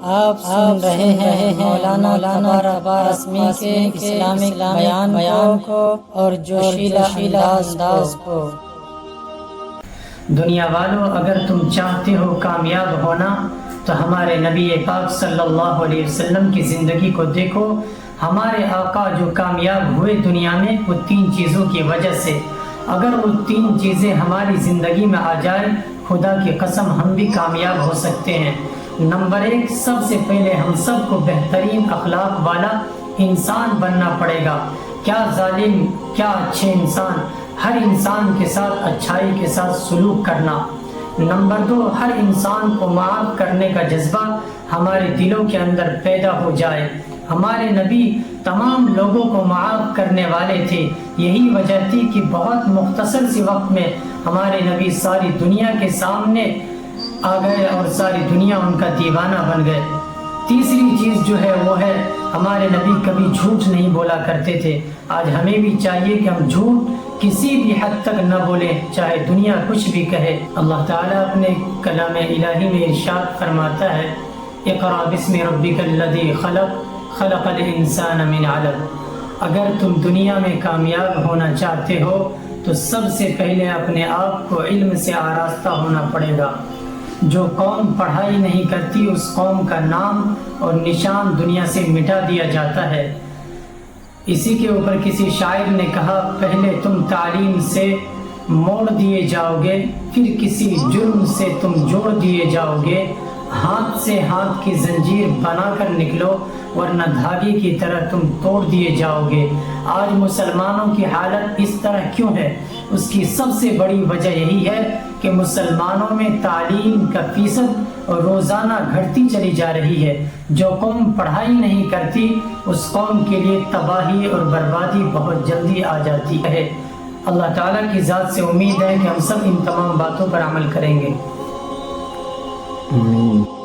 آپ سن رہے ہیں مولانا تبارک رسمی کے اسلامک بیان کو اور جوشیلا انداز کو۔ دنیا والوں، اگر تم چاہتے ہو کامیاب ہونا تو ہمارے نبی پاک صلی اللہ علیہ وسلم کی زندگی کو دیکھو۔ ہمارے آقا جو کامیاب ہوئے دنیا میں، وہ 3 چیزوں کی وجہ سے۔ اگر وہ 3 چیزیں ہماری زندگی میں آ جائیں، خدا کی قسم ہم بھی کامیاب ہو سکتے ہیں۔ نمبر 1، سب سے پہلے ہم سب کو بہترین اخلاق والا انسان بننا پڑے گا۔ کیا ظالم، کیا اچھے انسان، ہر انسان کے ساتھ اچھائی کے ساتھ سلوک کرنا۔ نمبر 2، ہر انسان کو معاف کرنے کا جذبہ ہمارے دلوں کے اندر پیدا ہو جائے۔ ہمارے نبی تمام لوگوں کو معاف کرنے والے تھے، یہی وجہ تھی کہ بہت مختصر سی وقت میں ہمارے نبی ساری دنیا کے سامنے آ گئے اور ساری دنیا ان کا دیوانہ بن گئے۔ تیسری چیز جو ہے وہ ہے، ہمارے نبی کبھی جھوٹ نہیں بولا کرتے تھے۔ آج ہمیں بھی چاہیے کہ ہم جھوٹ کسی بھی حد تک نہ بولیں، چاہے دنیا کچھ بھی کہے۔ اللہ تعالیٰ اپنے کلام الہی میں ارشاد فرماتا ہے، اقرأ بسم ربک الذی خلق خلق الانسان من علق۔ اگر تم دنیا میں کامیاب ہونا چاہتے ہو تو سب سے پہلے اپنے آپ کو علم سے آراستہ ہونا پڑے گا۔ جو قوم پڑھائی نہیں کرتی، اس قوم کا نام اور نشان دنیا سے مٹا دیا جاتا ہے۔ اسی کے اوپر کسی شاعر نے کہا، پہلے تم تعلیم سے موڑ دیے جاؤ گے، پھر کسی جرم سے تم جوڑ دیے جاؤ گے۔ ہاتھ سے ہاتھ کی زنجیر بنا کر نکلو، ورنہ دھاگے کی طرح تم توڑ دیے جاؤ گے۔ آج مسلمانوں کی حالت اس طرح کیوں ہے؟ اس کی سب سے بڑی وجہ یہی ہے کہ مسلمانوں میں تعلیم کا فیصد روزانہ گھٹتی چلی جا رہی ہے۔ جو قوم پڑھائی نہیں کرتی، اس قوم کے لیے تباہی اور بربادی بہت جلدی آ جاتی ہے۔ اللہ تعالیٰ کی ذات سے امید ہے کہ ہم سب ان تمام باتوں پر عمل کریں گے۔